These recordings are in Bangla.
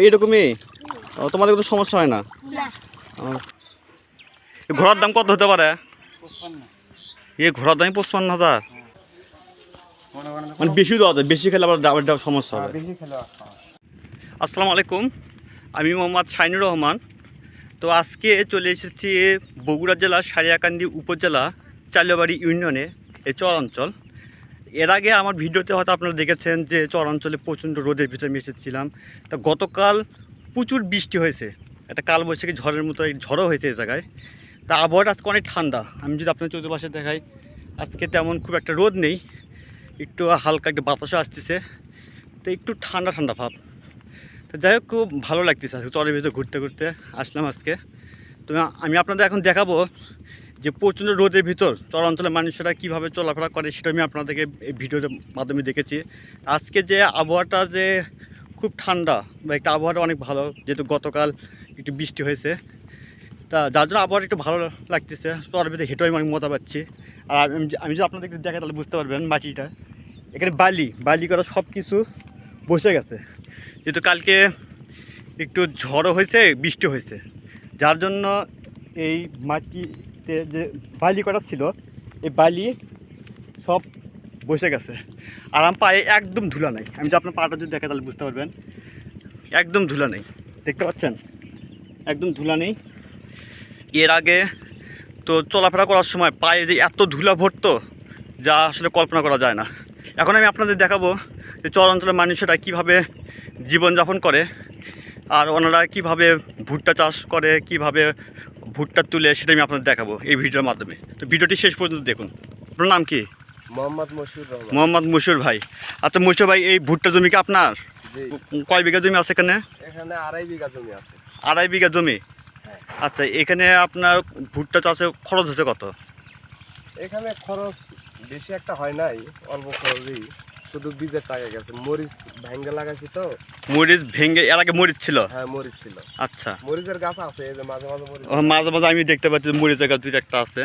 এইরকমই তোমাদের কোনো সমস্যা হয় না? ঘোড়ার দাম কত হতে পারে? এই ঘোড়ার দাম 55,000। মানে বেশি দেওয়া যায়, বেশি খেলে আবার দামের সমস্যা হবে। আসসালামু আলাইকুম, আমি মোহাম্মদ শাইনুর রহমান। তো আজকে চলে এসেছি বগুড়া জেলা সারিয়াকান্দি উপজেলা চালিয়াবাড়ি ইউনিয়নে এই চর অঞ্চল। এর আগে আমার ভিডিওতে হয়তো আপনারা দেখেছেন যে চর অঞ্চলে প্রচণ্ড রোদের ভিতরে আমি এসেছিলাম। তা গতকাল প্রচুর বৃষ্টি হয়েছে, একটা কালবৈশাখী ঝড়ের মতো ঝড়ও হয়েছে এই জায়গায়। তা আবহাওয়াটা আজকে অনেক ঠান্ডা। আমি যদি আপনার চতুর্পাশে দেখাই, আজকে তেমন খুব একটা রোদ নেই, একটু হালকা একটু বাতাসও আসতেছে, তো একটু ঠান্ডা ঠান্ডা ভাব। তো যাই হোক, খুব ভালো লাগতেছে আজকে চরের ভিতরে ঘুরতে ঘুরতে আসলাম আজকে। তো আমি আপনাদের এখন দেখাবো যে প্রচণ্ড রোদের ভিতর চর অঞ্চলের মানুষেরা কীভাবে চলাফেরা করে, সেটা আমি আপনাদেরকে এই ভিডিওর মাধ্যমে দেখেছি। আজকে যে আবহাওয়াটা যে খুব ঠান্ডা বা একটা আবহাওয়াটা অনেক ভালো, যেহেতু গতকাল একটু বৃষ্টি হয়েছে, তা যার জন্য আবহাওয়াটা একটু ভালো লাগতেছে। চরের ভিতরে হেঁটেও আমি মজা পাচ্ছি। আর আমি যদি আপনাদেরকে দেখাই তাহলে বুঝতে পারবেন মাটিটা এখানে বালি করা সব কিছু বসে গেছে, যেহেতু কালকে একটু ঝড়ও হয়েছে, বৃষ্টি হয়েছে, যার জন্য এই মাটিতে যে বালি করা ছিল এই বালি সব বসে গেছে। আর আমার পায়ে একদম ধুলা নেই। আমি যে আপনার পাটা যদি দেখে তাহলে বুঝতে পারবেন একদম ধুলা নেই, দেখতে পাচ্ছেন একদম ধুলা নেই। এর আগে তো চলাফেরা করার সময় পায়ে যে এত ধুলা ভরতো যা আসলে কল্পনা করা যায় না। এখন আমি আপনাদের দেখাবো যে চর অঞ্চলের মানুষেরা কীভাবে জীবনযাপন করে, আর ওনারা কীভাবে ভুট্টা চাষ করে, কীভাবে ভুট্টা তুলে, সেটা আমি আপনাদের দেখাবো এই ভিডিওর মাধ্যমে। তো ভিডিওটি শেষ পর্যন্ত দেখুন। আপনার নাম কি? মোহাম্মদ মশিউর ভাই। আচ্ছা মশিউর ভাই, এই ভুট্টা জমি কি আপনার? কয় বিঘা জমি আছে এখানে? এখানে 2.5 বিঘা জমি আছে। 2.5 বিঘা জমি? আচ্ছা, এখানে আপনার ভুট্টা চাষে খরচ হচ্ছে কত? এখানে খরচ বেশি একটা হয় নাই, অল্প খরচই, শুধু বীজের টাকা গেছে। মরিচ ভেঙে লাগাইছি তো। মরিচ ভেঙে? এর আগে মরিচ ছিল? হ্যাঁ, মরিচ ছিল। আচ্ছা, মরিচের গাছ আছে, এই যে মাঝে মাঝে মরিচ, মাঝে মাঝে আমি দেখতে পাচ্ছি মরিচের গাছ 2-1টা আছে।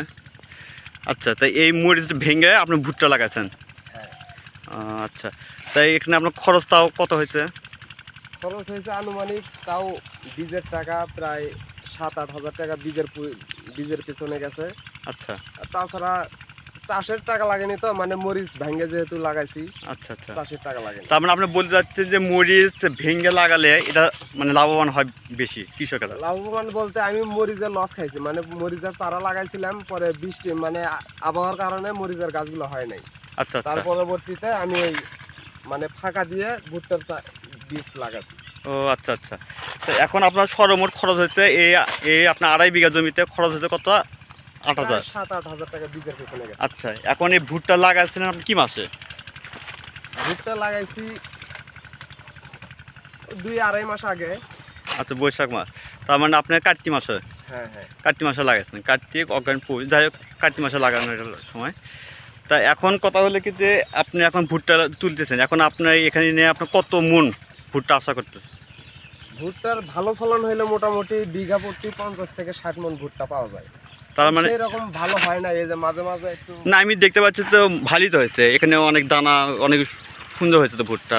আচ্ছা, তাই এই মরিচ ভেঙে আপনি ভুট্টা লাগাইছেন? হ্যাঁ। আচ্ছা, তাই এখানে আপনার খরচ তাও কত হয়েছে? খরচ হয়েছে আনুমানিক তাও বীজের টাকা প্রায় 7-8 হাজার টাকা বীজের পিছনে গেছে। আচ্ছা, আর তাছাড়া চাষের টাকা লাগেনি তো, মানে মরিচ ভেঙে যেহেতু লাগাইছি। আচ্ছা আচ্ছা, চাষের টাকা লাগেনি। তার মানে আপনি বলতে যাচ্ছেন যে মরিচ ভেঙে লাগালে এটা মানে লাভবান হয় বেশি কৃষকেরা? লাভবান বলতে আমি মরিচের লস খাইছি, মানে মরিচের চারা লাগাইছিলাম, পরে বৃষ্টি মানে আবহাওয়ার কারণে মরিচের গাছগুলো হয় নাই। আচ্ছা, তার পরবর্তীতে আমি ওই মানে ফাঁকা দিয়ে ভুট্টার বীজ লাগাচ্ছি। ও আচ্ছা আচ্ছা। তো এখন আপনার সর্বমোট খরচ হচ্ছে এই আপনার 2.5 বিঘা জমিতে খরচ হচ্ছে কত? 8,000? 7-8 হাজার টাকা বীজের পেছনে গেছে। আচ্ছা, এখন এই ভুট্টা লাগাইছিলেন আপনি কি মাসে? ভুট্টা লাগাইছি 2-2.5 মাস আগে। আচ্ছা, বৈশাখ মাস। তার মানে আপনার কার্তিক মাসে? হ্যাঁ হ্যাঁ, কার্তিক মাসে লাগাইছেন, কার্তিক অগ্রহায়ণ পুষ, যাই হোক কার্তিক মাসে লাগানোর সময়। তা এখন কথা হলো কি যে আপনি এখন ভুট্টা তুলতেছেন, এখন আপনার এখানে নিয়ে আপনার কত মন ভুট্টা আশা করতেছেন? ভুট্টার ভালো ফলন হইলে মোটামুটি বিঘা প্রতি 50 থেকে 60 মন ভুট্টা পাওয়া যায়। তার মানে এরকম ভালো হয় না, এই যে মাঝে মাঝে একটু। না, আমি দেখতে পাচ্ছি তো ভালোই তো হয়েছে, এখানে অনেক দানা, অনেক সুন্দর হয়েছে তো ভুট্টা,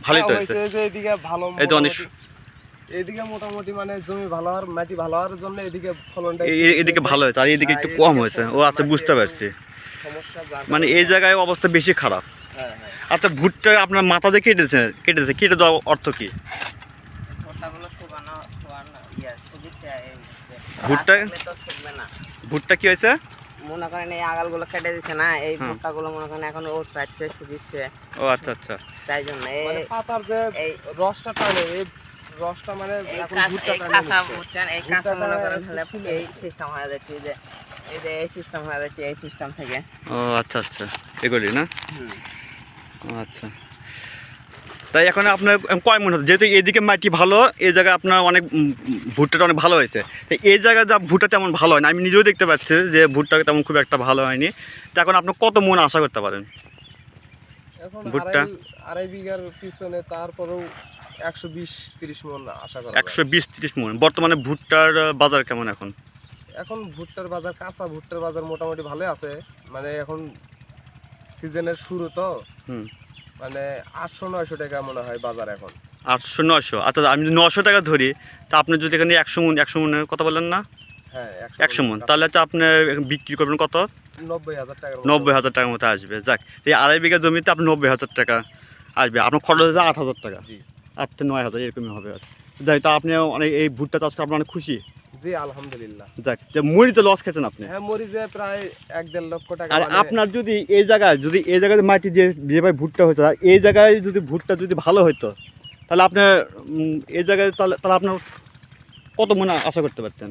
ভালোই তো হয়েছে। এইদিকে ভালো, এই তো অনেক, এইদিকে মোটামুটি মানে জমি ভালো হওয়ার, মাটি ভালো হওয়ার জন্য এদিকে ফলনটা এদিকে ভালো হয়েছে, আর এদিকে একটু কম হয়েছে। ও আচ্ছা, বুঝতে পারছি। সমস্যা মানে এই জায়গায় অবস্থা বেশি খারাপ। হ্যাঁ হ্যাঁ। আচ্ছা, ভুট্টা আপনার মাথা যে কেটেছে কেটে দেওয়ার অর্থ কি? ভুট্টা কি হয়েছে মনে করেন এই আগালগুলো কেটে দিচ্ছে না, এই ভুট্টাগুলো মনে করেন এখন ওট পাচ্ছে, শুকিচ্ছে। ও আচ্ছা আচ্ছা, তাই জন্য মানে পাতার যে এই রসটা টানে, এই রসটা মানে এখন ভুট্টা কাঁচা বুঝছেন, এই কাঁচা মনে করেন হলে এই সিস্টেম হয়ে যাচ্ছে, এই যে এই সিস্টেম হয়ে যাচ্ছে, এই সিস্টেম থেকে। ও আচ্ছা আচ্ছা, এগুলি না? আচ্ছা, তাই এখন আপনার কয় মন হচ্ছে, যেহেতু এদিকে মাটি ভালো, এই জায়গায় আপনার অনেক ভুট্টাটা অনেক ভালো হয়েছে। তো এই জায়গায় যা ভুট্টা তেমন ভালো হয় না, আমি নিজেও দেখতে পাচ্ছি যে ভুট্টা তেমন খুব একটা ভালো হয়নি। তো এখন আপনার কত মন আশা করতে পারেন এখন ভুট্টা? 2.5 বিঘার পিছনে তারপরেও 120-30 মন আশা করা যায়। 120-30 মন। বর্তমানে ভুট্টার বাজার কেমন এখন? এখন ভুট্টার বাজার, কাঁচা ভুট্টার বাজার মোটামুটি ভালোই আছে। মানে এখন সিজনের শুরু তো, মানে 800-900 টাকা মনে হয় বাজার এখন। 800 900, আচ্ছা আমি যদি 900 টাকা ধরি, তা আপনি যদি এখানে 100 মনের কথা বললেন না, হ্যাঁ 100 মন, তাহলে হচ্ছে আপনি বিক্রি করবেন কত? 90,000 টাকা। 90,000 টাকার মতো আসবে। যাক, এই 2.5 বিঘা জমিতে আপনি 90,000 টাকা আসবে, আপনার খরচ হচ্ছে 8,000 টাকা, জি 8 থেকে 9,000 এরকমই হবে। যাই, তা আপনি অনেক এই ভুট্টা চাষ করে আপনি অনেক খুশি? জি আলহামদুলিল্লাহ। যাক, যে মরিতে লস খেয়েছেন আপনি। হ্যাঁ মরিচে প্রায় 1-1.5 লক্ষ টাকা। আর মানে আপনার যদি এই জায়গায় মাটি যেভাবে ভুট্টা হয়েছে, আর এই জায়গায় যদি ভুট্টা যদি ভালো হতো, তাহলে আপনার এই জায়গায় তাহলে আপনার কত মনে আশা করতে পারতেন?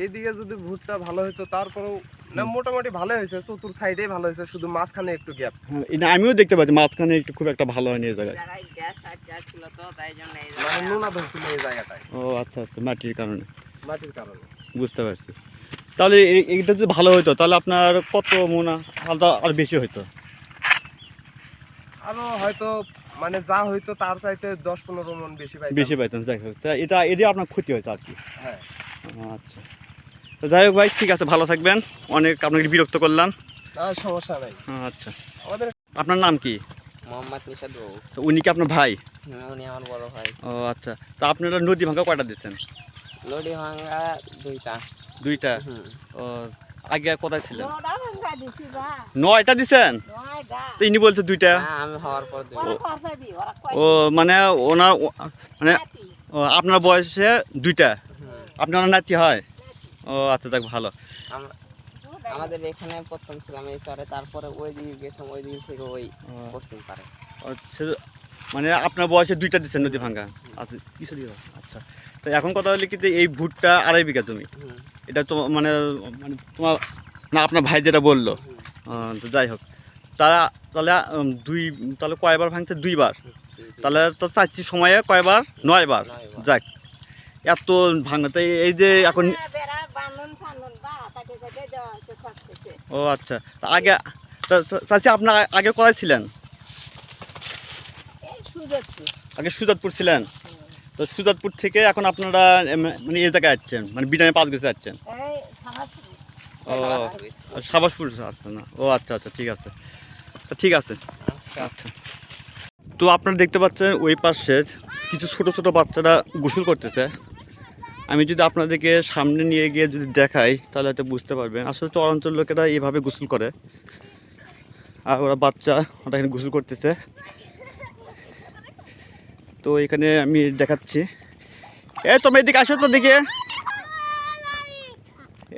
এইদিকে যদি ভুট্টা ভালো হতো, তারপরেও না মোটামুটি ভালো হয়েছে, চতুর সাইডে ভালো হয়েছে, শুধু মাঝখানে একটু গ্যাপ। হ্যাঁ, এটা আমিও দেখতে পাচ্ছি মাঝখানে একটু খুব একটা ভালো হয়নি এই জায়গায়। জায়গায় গ্যাস আর গ্যাস ছিল তো তাই জন্য এই মানে জায়গায় নোনা ধরছিল এই জায়গাটায় ও আচ্ছা আচ্ছা, মাটির কারণে, মাটির কারণে। বুঝতে পারছি। তাহলে এইটা যদি ভালো হতো, তাহলে আপনার কত মনে আলাদা আর বেশি হতো? আরো হয়তো মানে যা হইতো তার চাইতে 10-15 মন বেশি পাইতাম। বেশি পাইতেন, যাই হোক, তা এটা আপনার ক্ষতি হয়েছে আর কি। হ্যাঁ আচ্ছা, তো যাই হোক ভাই, ঠিক আছে, ভালো থাকবেন। অনেক আপনাকে বিরক্ত করলাম। না সমস্যা নাই। আচ্ছা, আমাদের আপনার নাম কি? মোহাম্মদ নিশাদ বাবু। তো উনি কি আপনার ভাই? উনি আমার বড় ভাই। ও আচ্ছা, তা আপনারা নদী ভাঙা কয়টা দিচ্ছেন? লডি ভাঙ্গা 2টা। 2টা? হুম। ও, আগে কোথায় ছিলেন? 9টা দিচ্ছেন? তো ইনি বলছে 2টা। হ্যাঁ, আমি হওয়ার পর 2টা। ও মানে ওনার মানে আপনার বয়সে 2টা, হুম। আপনার নাতি হয়? ও আচ্ছা, যাক ভালো। আমাদের এখানে প্রথম ছিলাম এই চরে, তারপরে ওই দিকে গেছিলাম, ওই দিক থেকে ওই পশ্চিম পারে। আচ্ছা, মানে আপনার বয়সে 2টা দিচ্ছেন নদী ভাঙ্গা। আচ্ছা, কিছু দিয়ে, আচ্ছা। তো এখন কথা হলে কি, যে এই ভুট্টা 2.5 বিঘা জমি, হুম। এটা তো মানে তোমার না, আপনার ভাই যেটা বললো, তো যাই হোক, তাহলে তাহলে কয়বার ভাঙছে? 2বার। তাহলে তো চাচ্ছি সময়ে কয়বার? 9বার। যাক, এত ভাঙতে এই যে এখন। ও আচ্ছা, তা আগে চাচ্ছি আপনার আগে কোথায় ছিলেন? আগে সুজাতপুর ছিলেন। তো সুজাতপুর থেকে এখন আপনারা মানে এই জায়গায় যাচ্ছেন, মানে বিডানে 5 গেছে যাচ্ছেন? ও, সাবাসপুর আচ্ছা, না, ও আচ্ছা আচ্ছা, ঠিক আছে, তা ঠিক আছে। আচ্ছা, তো আপনারা দেখতে পাচ্ছেন ওই পাশে কিছু ছোট ছোট বাচ্চারা গোসল করতেছে। আমি যদি আপনাদেরকে সামনে নিয়ে গিয়ে যদি দেখাই, তাহলে হয়তো বুঝতে পারবেন। আসলে চরাঞ্চল লোকেরা এইভাবে গোসল করে, আর ওরা এখানে গোসল করতেছে। তো এখানে আমি দেখাচ্ছি। তোমরা এদিকে আসো তো, দেখে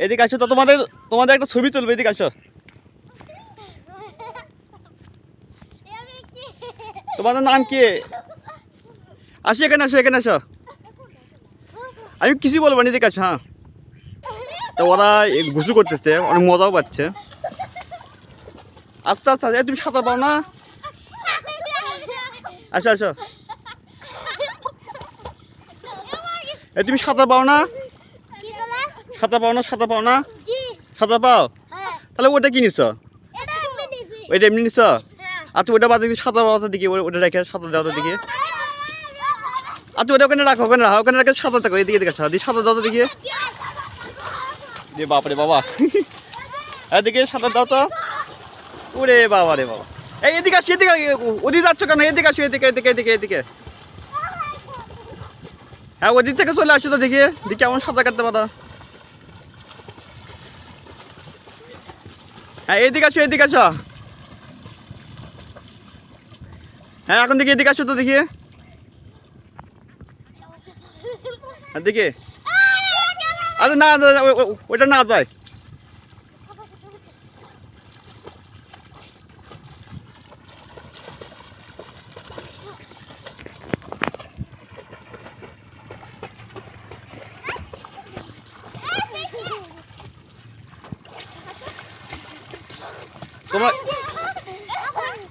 এদিকে আসো তো, তোমাদের একটা ছবি তুলবে, এদিকে আসো। তোমাদের নাম কি? আসো, এখানে আসো। আমি কিছু বলবো না, এদিকে আসো। হ্যাঁ, তো ওরা গোসল করতেছে, অনেক মজাও পাচ্ছে। আস্তে আস্তে, তুমি সাঁতার পাও না? আসো। তুমি সাঁতার পাও না? সাঁতার পাও না? সাঁতার পাও? তাহলে ওটা কি নিছ? ওইটা এমনি নিছ? আচ্ছা, ওটা বাদ দিয়ে সাঁতার পাওয়া দেখি, ওটা রেখে সাঁতার দেওয়া দেখি। আচ্ছা, ওটা ওখানে রাখো, ওখানে রেখে সাঁতার থাকো, এদিকে সাঁতার দাও তো দেখি। বাপরে বাবা, এদিকে সাঁতার দাও তো। ওরে বাবা রে বাবা, এদিকে আসো, ওদিকে যাচ্ছ কেন? এদিকে আসো, এদিকে। হ্যাঁ, ওদিক থেকে চলে আসো তো দেখি কেমন সাঁতার কাটতে পারো। হ্যাঁ, এদিকে আসো। হ্যাঁ, এখন দেখি এদিকে আসো তো দেখি। দেখি, আচ্ছা, না, ওইটা না যায়।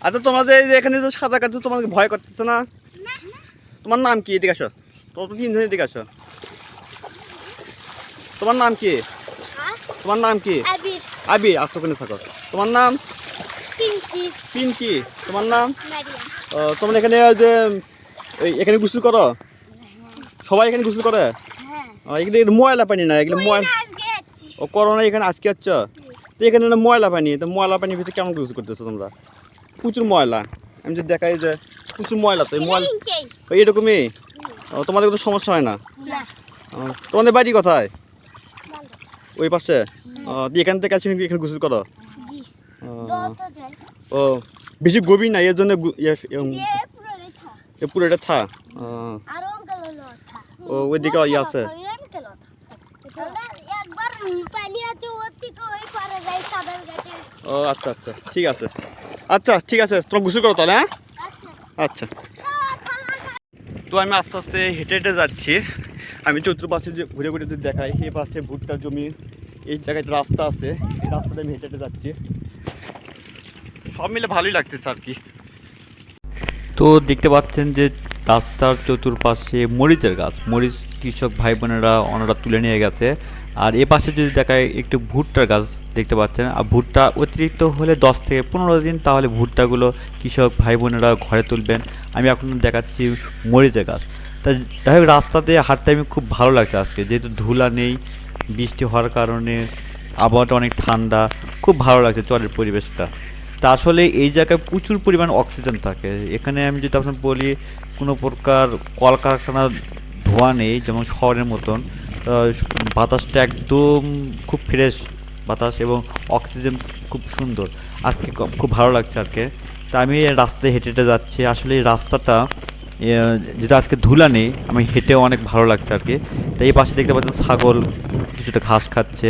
আচ্ছা, তোমার যে এখানে যে সাঁতার কাটছো, তোমাকে ভয় করতেছে না? তোমার নাম কি? এদিকে আসো, তোমার 3 জন এদিকে আসো। তোমার নাম কি? আবির। আসো, ওখানে থাকো। তোমার নাম? পিঙ্কি। তোমার নাম? তোমার এখানে যে এখানে গোসল করো? সবাই এখানে গোসল করে? এগুলো ময়লা পানি না, এগুলো ও করোনা এখানে আজকে তো এখানে ময়লা পানি, তো ময়লা পানির ভিতরে কেমন গোসল করতেছো তোমরা? প্রচুর ময়লা। আমি যদি দেখাই যে প্রচুর ময়লা, তো এই ময়লা এরকমই। তোমাদের কোনো সমস্যা হয় না? তোমাদের বাড়ি কোথায়? ওই পাশে? এখান থেকে আসি এখানে গোসল করো? ও বেশি গভীর না, এর জন্য পুরো এটা থা। ও ওইদিকে ইয়ে আছে। ও আচ্ছা আচ্ছা, ঠিক আছে। আচ্ছা ঠিক আছে, তোমরা গোসল করো তাহলে। হ্যাঁ আচ্ছা। তো আমি আস্তে আস্তে হেঁটে হেঁটে যাচ্ছি। আমি চতুর্পাশে যে ঘুরে ঘুরে যদি দেখাই, এই পাশে ভুট্টার জমি, এই জায়গায় রাস্তা আছে, এই রাস্তাটা আমি হেঁটে হেঁটে যাচ্ছি। সব মিলে ভালোই লাগতেছে আর কি। তো দেখতে পাচ্ছেন যে রাস্তার চতুর্পাশে মরিচের গাছ, মরিচ কৃষক ভাই বোনেরা ওনারা তুলে নিয়ে গেছে। আর এ পাশে যদি দেখায় একটু ভুট্টার গাছ দেখতে পাচ্ছেন। আর ভুট্টা অতিরিক্ত হলে 10 থেকে 15 দিন, তাহলে ভুট্টাগুলো কৃষক ভাই বোনেরা ঘরে তুলবেন। আমি এখন দেখাচ্ছি মরিচের গাছ। তা যাই হোক, রাস্তা দিয়ে হাঁটতে আমি খুব ভালো লাগছে আজকে, যেহেতু ধুলা নেই, বৃষ্টি হওয়ার কারণে আবহাওয়াটা অনেক ঠান্ডা, খুব ভালো লাগছে চরের পরিবেশটা। তা আসলে এই জায়গায় প্রচুর পরিমাণ অক্সিজেন থাকে। এখানে আমি যদি আপনার বলি, কোনো প্রকার কলকারখানার ধোঁয়া নেই যেমন শহরের মতন। বাতাসটা একদম খুব ফ্রেশ বাতাস এবং অক্সিজেন খুব সুন্দর। আজকে খুব ভালো লাগছে আর কি। তা আমি এই রাস্তায় হেঁটে হেঁটে যাচ্ছি। আসলে এই রাস্তাটা যেটা আজকে ধুলা নেই, আমি হেঁটেও অনেক ভালো লাগছে আর কি। তো এই পাশে দেখতে পাচ্ছেন ছাগল কিছুটা ঘাস খাচ্ছে।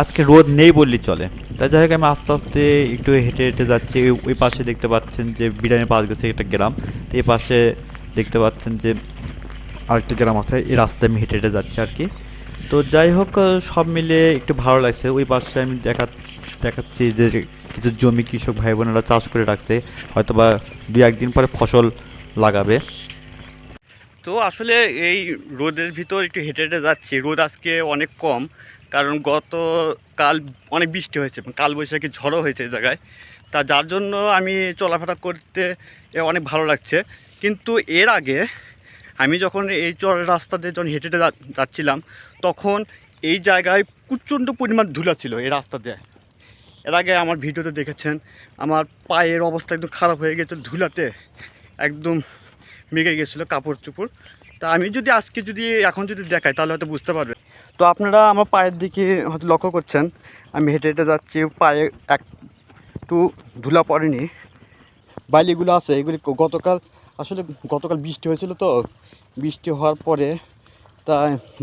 আজকে রোদ নেই বললেই চলে। তাই যাই হোক, আমি আস্তে আস্তে একটু হেঁটে হেঁটে যাচ্ছি। ওই পাশে দেখতে পাচ্ছেন যে বিরানি পাশ গেছে একটা গ্রাম। তো এই পাশে দেখতে পাচ্ছেন যে আরেকটা গ্রাম আছে। এই রাস্তায় আমি হেঁটে হেঁটে যাচ্ছি আর কি। তো যাই হোক, সব মিলে একটু ভালো লাগছে। ওই পাশে আমি দেখাচ্ছি যে কিছু জমি কৃষক ভাই বোনেরা চাষ করে রাখছে, হয়তো বা 2-1 দিন পরে ফসল লাগাবে। তো আসলে এই রোদের ভিতর একটু হেঁটে হেঁটে যাচ্ছি। রোদ আজকে অনেক কম, কারণ কাল অনেক বৃষ্টি হয়েছে, কালবৈশাখী ঝড়ও হয়েছে এই জায়গায়। তা যার জন্য আমি চলাফেরা করতে অনেক ভালো লাগছে। কিন্তু এর আগে আমি যখন এই চরের রাস্তাতে যখন হেঁটে হেঁটে যাচ্ছিলাম, তখন এই জায়গায় প্রচণ্ড পরিমাণ ধুলা ছিল এই রাস্তাতে। এর আগে আমার ভিডিওতে দেখেছেন আমার পায়ের অবস্থা একদম খারাপ হয়ে গেছে, ধুলাতে একদম মেঘে গেছিলো কাপড় চোপড়। তা আমি যদি আজকে এখন যদি দেখাই তাহলে হয়তো বুঝতে পারবে। তো আপনারা আমার পায়ের দিকে হয়তো লক্ষ্য করছেন, আমি হেঁটে হেঁটে যাচ্ছি, পায়ে একটু ধুলা পড়েনি। বালিগুলো আছে, এগুলি গতকাল বৃষ্টি হয়েছিল, তো বৃষ্টি হওয়ার পরে তা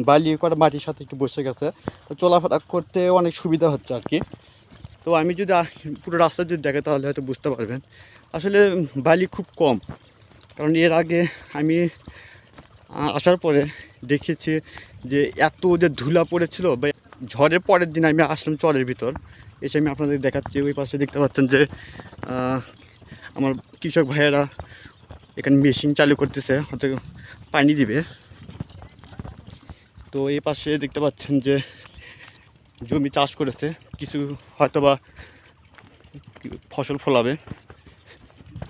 বালি করে মাটির সাথে একটু বসে গেছে। তো চলাফেরা করতে অনেক সুবিধা হচ্ছে আর কি। তো আমি যদি পুরো রাস্তা যদি দেখে তাহলে হয়তো বুঝতে পারবেন আসলে বালি খুব কম। কারণ এর আগে আমি আসার পরে দেখেছি যে এত যে ধুলা পড়েছিল, বা ঝড়ের পরের দিন আমি আসলাম চরের ভিতর এসে আমি আপনাদের দেখাচ্ছি। ওই পাশে দেখতে পাচ্ছেন যে আমার কৃষক ভাইয়েরা এখানে মেশিন চালু করতেছে, হয়তো পানি দিবে। তো এই পাশে দেখতে পাচ্ছেন যে জমি চাষ করেছে, কিছু হয়তো বা ফসল ফলাবে।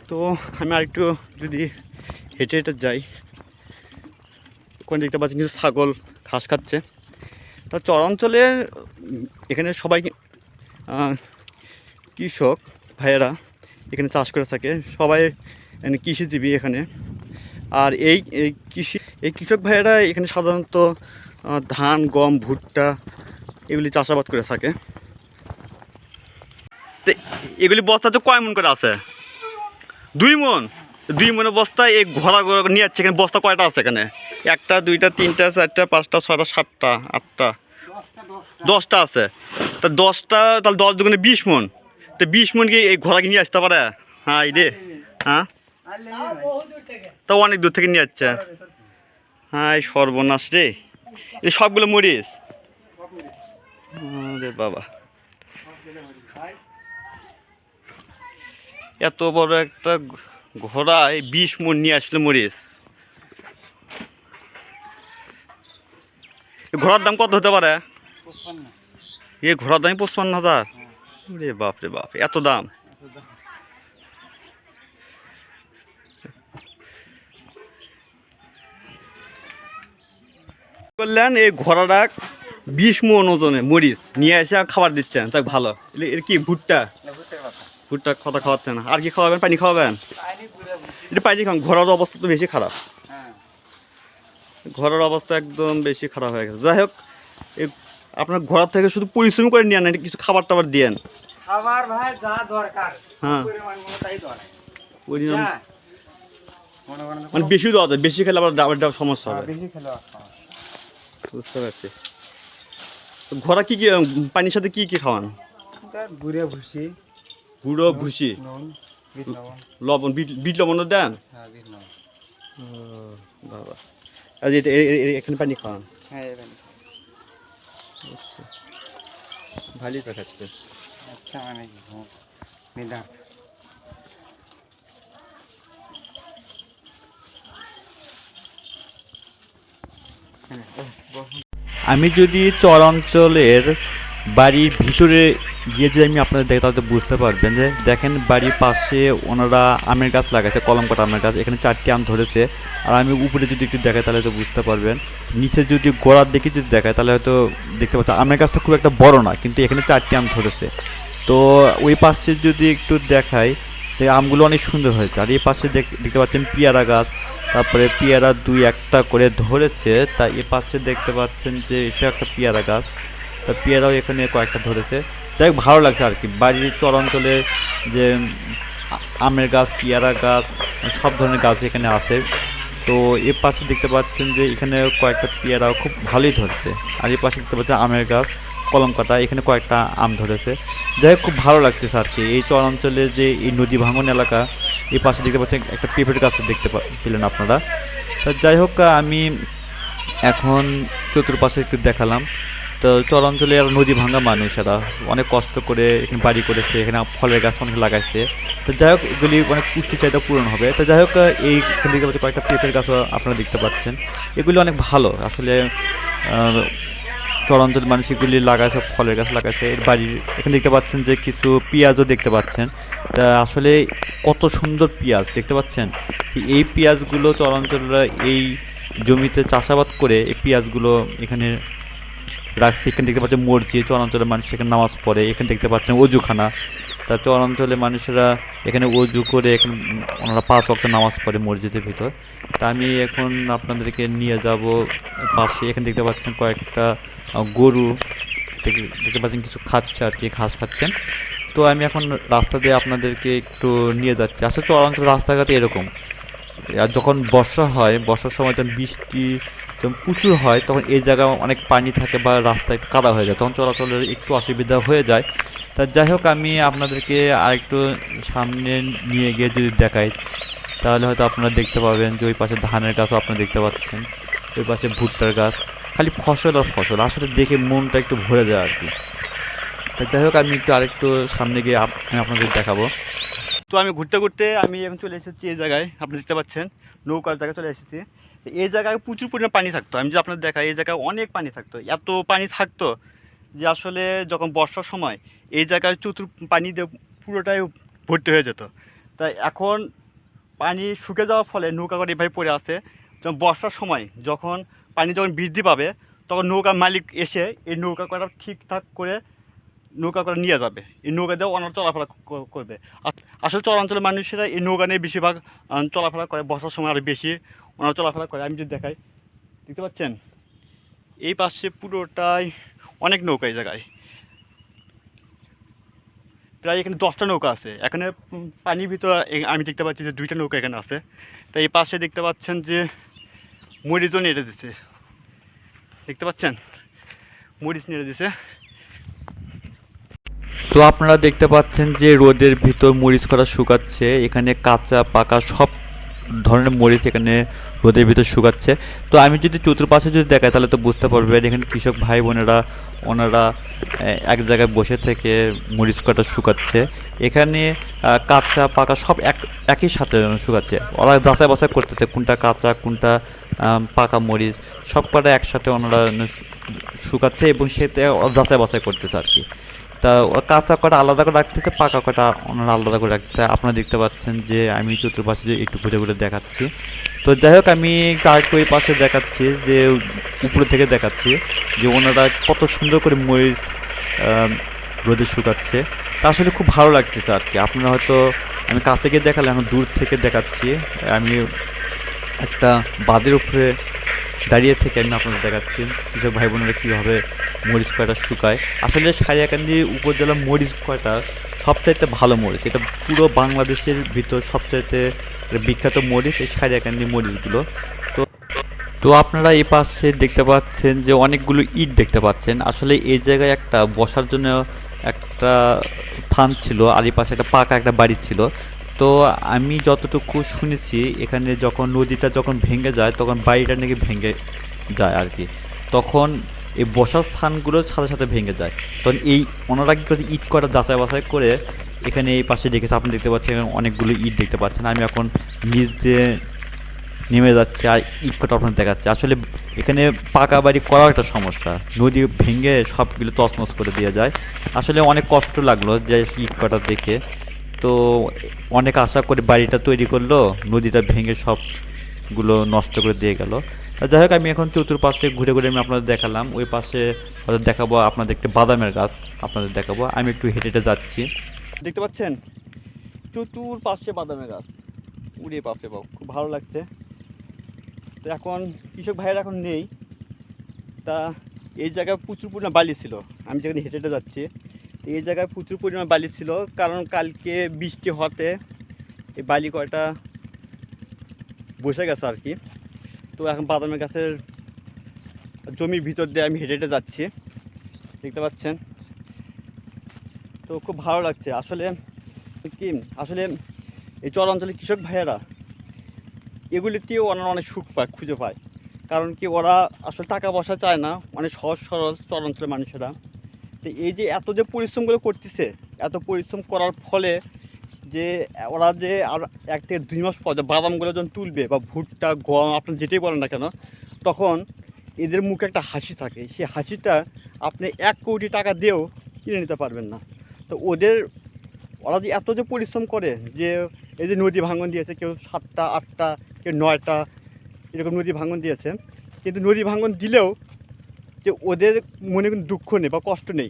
তো আমি আরেকটু যদি হেঁটে হেঁটে যাই, ওখানে দেখতে পাচ্ছেন কিছু ছাগল ঘাস খাচ্ছে। তা চরাঞ্চলে এখানে সবাই কৃষক ভাইয়েরা এখানে চাষ করে থাকে, সবাই কৃষিজীবী এখানে। আর এই কৃষক ভাইয়েরা এখানে সাধারণত ধান, গম, ভুট্টা এগুলি চাষাবাদ করে থাকে। তো এগুলি বস্তা তো কয় মন করে আছে? 2 মন। 2 মনের বস্তায় এই ঘোড়া নিয়ে যাচ্ছে। এখানে বস্তা কয়টা আছে? এখানে 1টা 2টা 3টা 4টা 5টা 6টা 7টা 8টা 10টা আছে। তা 10টা তাহলে 10 দুগুণে 20 মন। তো 20 মন কি এই ঘোড়াকে নিয়ে আসতে পারে? হ্যাঁ এই রে, হ্যাঁ তো অনেক দূর থেকে নিয়ে যাচ্ছে। হ্যাঁ এই সর্বনাশ রে, এই সবগুলো মরিচ রে বাবা। এত বড় একটা ঘোড়ায় 20 মন নিয়ে আসলে মরিচ। ঘোড়ার দাম কত হতে পারে? এই ঘোড়ার দাম 55,000। রে বাপ রে বাপ, এত দাম! করলেন এই ঘোড়াটা 20 মন ওজনে মরিচ নিয়ে এসে খাবার দিচ্ছেন, তাই ভালো। এর কি ভুট্টা কথা খাওয়াচ্ছেন? আর কি খাওয়াবেন? পানি খাওয়াবেন? এটা পাইনি খান, ঘোড়ার অবস্থা তো বেশি খারাপ, হ্যাঁ ঘোড়ার অবস্থা একদম বেশি খারাপ হয়ে গেছে। যাই হোক, আপনার ঘোড়ার থেকে শুধু পরিশ্রম করে নিয়ে না, কিছু খাবার টাবার দিয়েন। খাবার ভাই যা দরকার হ্যাঁ পরিমাণ মতো তাই দরকার। পরিমাণ যা, মনে করেন তো মানে বেশি দেওয়া যায়, বেশি খেলে আবার সমস্যা হবে। বেশি খেলে আর সমস্যা। বুঝতে পারছি। তো ঘোড়া কি কি পানির সাথে কি কি খাওয়ান? গুড়ে ভুসি, গুঁড়ো ভুসি, নুন, বিট লবণ। লবণ, বিট লবণও দেন? হ্যাঁ বিট লবণ। বাবা, আজ এটা এখানে পানি খাওয়ান? হ্যাঁ এবার ভালোই তো খাচ্ছে। আচ্ছা মানে নিদার্থ। আমি যদি চর অঞ্চলের বাড়ির ভিতরে গিয়ে যদি আমি আপনাদের দেখি তাহলে বুঝতে পারবেন যে দেখেন বাড়ির পাশে ওনারা আমের গাছ লাগাইছে, কলম কাটা আমের গাছ। এখানে 4টি আম ধরেছে। আর আমি উপরে যদি একটু দেখাই তাহলে তো বুঝতে পারবেন। নিচে যদি গোড়ার দিকে যদি দেখায় তাহলে হয়তো দেখতে পাচ্ছেন আমের গাছটা খুব একটা বড় না, কিন্তু এখানে 4টি আম ধরেছে। তো ওই পাশে যদি একটু দেখাই তো আমগুলো অনেক সুন্দর হয়েছে। আর এই পাশে দেখতে পাচ্ছেন পেয়ারা গাছ, তারপরে পেয়ারা 2-1টা করে ধরেছে। তা এ পাশে দেখতে পাচ্ছেন যে এটা একটা পেয়ারা গাছ, তা পেয়ারাও এখানে কয়েকটা ধরেছে। যাই হোক, ভালো লাগছে আর কি। বাড়ির চর অঞ্চলে যে আমের গাছ, পেয়ারা গাছ, সব ধরনের গাছ এখানে আছে। তো এ পাশে দেখতে পাচ্ছেন যে এখানে কয়েকটা পেয়ারাও খুব ভালোই ধরেছে। আর এই পাশে দেখতে পাচ্ছেন আমের গাছ, কলম কাটা, এখানে কয়েকটা আম ধরেছে। যাই হোক, খুব ভালো লাগতেছে আর কি। এই চর অঞ্চলে যে এই নদী ভাঙন এলাকা, এই পাশে দেখতে পাচ্ছেন একটা পেঁপের গাছও দেখতে পেলেন আপনারা। তা যাই হোক, আমি এখন চতুর্পাশে একটু দেখালাম। তো চর অঞ্চলে আর নদী ভাঙা মানুষেরা অনেক কষ্ট করে এখানে বাড়ি করেছে, এখানে ফলের গাছ অনেক লাগাইছে। তো যাই হোক, এগুলি অনেক পুষ্টি চাহিদা পূরণ হবে। তো যাই হোক, এইখানে দেখতে পাচ্ছেন কয়েকটা পেঁপের গাছও আপনারা দেখতে পাচ্ছেন। এগুলি অনেক ভালো আসলে। চর অঞ্চলের মানুষ এগুলি লাগাইছে, ফলের গাছ লাগাইছে। এর বাড়ির এখানে দেখতে পাচ্ছেন যে কিছু পেঁয়াজও দেখতে পাচ্ছেন। তা আসলে কত সুন্দর পেঁয়াজ দেখতে পাচ্ছেন। এই পেঁয়াজগুলো চর অঞ্চলরা এই জমিতে চাষাবাদ করে এই পেঁয়াজগুলো এখানে রাখছে। এখানে দেখতে পাচ্ছেন মসজিদ, চর অঞ্চলের মানুষ এখানে নামাজ পড়ে। এখানে দেখতে পাচ্ছেন অজুখানা। তা চর অঞ্চলের মানুষেরা এখানে অজু করে এখানে ওনারা 5 ওয়াক্ত নামাজ পড়ে মসজিদের ভিতর। তা আমি এখন আপনাদেরকে নিয়ে যাব পাশে। এখানে দেখতে পাচ্ছেন কয়েকটা গরু দেখতে পাচ্ছেন কিছু খাচ্ছে আর কি, ঘাস খাচ্ছেন। তো আমি এখন রাস্তা দিয়ে আপনাদেরকে একটু নিয়ে যাচ্ছি। আসলে চর অঞ্চলের রাস্তাঘাটে এরকম। আর যখন বর্ষা হয়, বর্ষার সময় যখন বৃষ্টি যখন প্রচুর হয়, তখন এই জায়গায় অনেক পানি থাকে বা রাস্তা একটু কাদা হয়ে যায়, তখন চলাচলের একটু অসুবিধা হয়ে যায়। তা যাই হোক, আমি আপনাদেরকে আরেকটু সামনে নিয়ে গিয়ে যদি দেখাই তাহলে হয়তো আপনারা দেখতে পাবেন যে ওই পাশে ধানের গাছও আপনারা দেখতে পাচ্ছেন, ওই পাশে ভুট্টার গাছ, খালি ফসল আর ফসল। আসলে দেখে মনটা একটু ভরে যায় আর কি। তা যাই হোক, আমি একটু আরেকটু সামনে গিয়ে আমি আপনাদের দেখাবো। তো আমি ঘুরতে ঘুরতে আমি এখন চলে এসেছি এই জায়গায়, আপনি দেখতে পাচ্ছেন নৌকার জায়গায় চলে এসেছি। এই জায়গায় প্রচুর পরিমাণে পানি থাকতো। আমি যে আপনাদের দেখাই, এই জায়গায় অনেক পানি থাকতো, এত পানি থাকতো যে আসলে যখন বর্ষার সময় এই জায়গায় পানি দিয়ে পুরোটাই ভর্তি হয়ে যেত। তাই এখন পানি শুকে যাওয়ার ফলে নৌকা করে এভাবে পড়ে আছে। যখন বর্ষার সময় যখন পানি যখন বৃদ্ধি পাবে, তখন নৌকার মালিক এসে এই নৌকা করা ঠিকঠাক করে নৌকা করে নিয়ে যাবে। এই নৌকা দিয়েও ওনারা চলাফেরা করবে। আসলে চরাঞ্চলের মানুষেরা এই নৌকা নিয়ে বেশিরভাগ চলাফেরা করে, বর্ষার সময় আরও বেশি ওনারা চলাফেরা করে। আমি যদি দেখাই, দেখতে পাচ্ছেন এই পাশে পুরোটাই অনেক নৌকা। এই জায়গায় প্রায় এখানে 10টা নৌকা আছে। এখানে পানির ভিতরে আমি দেখতে পাচ্ছি যে 2টা নৌকা এখানে আছে। তাই এই পাশে দেখতে পাচ্ছেন যে মরিচও নেড়ে দিছে, দেখতে পাচ্ছেন মরিচ নেড়ে দিছে। তো আপনারা দেখতে পাচ্ছেন যে রোদের ভিতর মরিচ করা শুকাচ্ছে। এখানে কাঁচা পাকা সব ধরনের মরিচ এখানে রোদের ভিতর শুকাচ্ছে। তো আমি যদি চতুর্পাশে যদি দেখাই তাহলে তো বুঝতে পারবেন এখানে কৃষক ভাই বোনেরা ওনারা এক জায়গায় বসে থেকে মরিচ কাটা শুকাচ্ছে। এখানে কাঁচা পাকা সব একই সাথে শুকাচ্ছে। ওরা যাচাই বাছাই করতেছে কোনটা কাঁচা কোনটা পাকা মরিচ, সব কটা একসাথে ওনারা শুকাচ্ছে এবং সেটা যাচাই বাছাই করতেছে আর কি। তা কাঁচা কটা আলাদা করে রাখতেছে, পাকা কটা ওনারা আলাদা করে রাখতেছে। আপনারা দেখতে পাচ্ছেন যে আমি চতুর্পাশে যে একটু ঘুরে ঘুরে দেখাচ্ছি। তো যাই হোক, আমি আরেকটু ওই পাশে দেখাচ্ছি যে উপরে থেকে দেখাচ্ছি যে ওনারা কত সুন্দর করে মরিচ রোদে শুকাচ্ছে। তা আসলে খুব ভালো লাগতেছে আর কি। আপনারা হয়তো আমি কাছে গিয়ে দেখালাম, এখন দূর থেকে দেখাচ্ছি। আমি একটা বাঁধের উপরে দাঁড়িয়ে থেকে আমি আপনাদের দেখাচ্ছি কৃষক ভাই বোনেরা কীভাবে মরিচ কয়টা শুকায়। আসলে সারিয়াকান্দি উপজেলা মরিচ কয়টা সবচাইতে ভালো মরিচ, এটা পুরো বাংলাদেশের ভিতর সবচাইতে বিখ্যাত মরিচ এই সারিয়াকান্দি মরিচগুলো। তো আপনারা এই পাশে দেখতে পাচ্ছেন যে অনেকগুলো ইট দেখতে পাচ্ছেন। আসলে এই জায়গায় একটা বসার জন্য একটা স্থান ছিল, আর এই পাশে একটা পাকা একটা বাড়ি ছিল। তো আমি যতটুকু শুনেছি এখানে যখন নদীটা যখন ভেঙে যায় তখন বাড়িটা নাকি ভেঙে যায় আর কি, তখন এই বসার স্থানগুলোর সাথে সাথে ভেঙে যায়। তখন এই ওনারা কী করে ইট করা যাচাই বাছাই করে এখানে এই পাশে রেখেছে। আপনি দেখতে পাচ্ছেন এখানে অনেকগুলো ইট দেখতে পাচ্ছেন। আমি এখন নিচ দিয়ে নেমে যাচ্ছে আর ইট কটা আপনার দেখাচ্ছে। আসলে এখানে পাকা বাড়ি করার একটা সমস্যা, নদী ভেঙে সবগুলো তছনছ করে দিয়ে যায়। আসলে অনেক কষ্ট লাগলো যে ইট কটা দেখে। তো অনেক আশা করে বাড়িটা তৈরি করলো, নদীটা ভেঙে সবগুলো নষ্ট করে দিয়ে গেল। যাই হোক, আমি এখন চতুর্পাশে ঘুরে ঘুরে আমি আপনাদের দেখালাম। ওই পাশে হয়তো দেখাবো আপনাদের একটা বাদামের গাছ আপনাদের দেখাবো। আমি একটু হেঁটে হেঁটে যাচ্ছি। দেখতে পাচ্ছেন চতুর্পাশে বাদামের গাছ, উড়িয়ে পাশে পাও, খুব ভালো লাগছে। তো এখন কৃষক ভাইয়েরা এখন নেই, তা এই জায়গায় প্রচুর পরিমাণ বালি ছিল। আমি যেখানে হেঁটে হেঁটে যাচ্ছি এই জায়গায় প্রচুর পরিমাণ বালি ছিল, কারণ কালকে বৃষ্টি হতে এই বালি কয়টা বসে গেছে আর কি। তো এখন বাদামের গাছের জমির ভিতর দিয়ে আমি হেঁটে হেঁটে যাচ্ছি, দেখতে পাচ্ছেন। তো খুব ভালো লাগছে আসলে। কি আসলে এই চর অঞ্চলের কৃষক ভাইয়েরা এগুলিতেও ওনারা অনেক সুখ পায়, খুঁজে পায়। কারণ কি ওরা আসলে টাকা পয়সা চায় না, অনেক সহজ সরল চর অঞ্চলের মানুষেরা। তো এই যে এত যে পরিশ্রমগুলো করতেছে, এত পরিশ্রম করার ফলে যে ওরা যে আর 1 থেকে 2 মাস পর যে বাদামগুলো যখন তুলবে বা ভুট্টা গম আপনি যেটাই বলেন না কেন, তখন এদের মুখে একটা হাসি থাকে। সেই হাসিটা আপনি 1 কোটি টাকা দিয়েও কিনে নিতে পারবেন না। তো ওরা যে এত যে পরিশ্রম করে, যে এই যে নদী ভাঙন দিয়েছে, কেউ 7টা 8টা কেউ 9টা এরকম নদী ভাঙন দিয়েছে, কিন্তু নদী ভাঙন দিলেও যে ওদের মনে কোনো দুঃখ নেই বা কষ্ট নেই।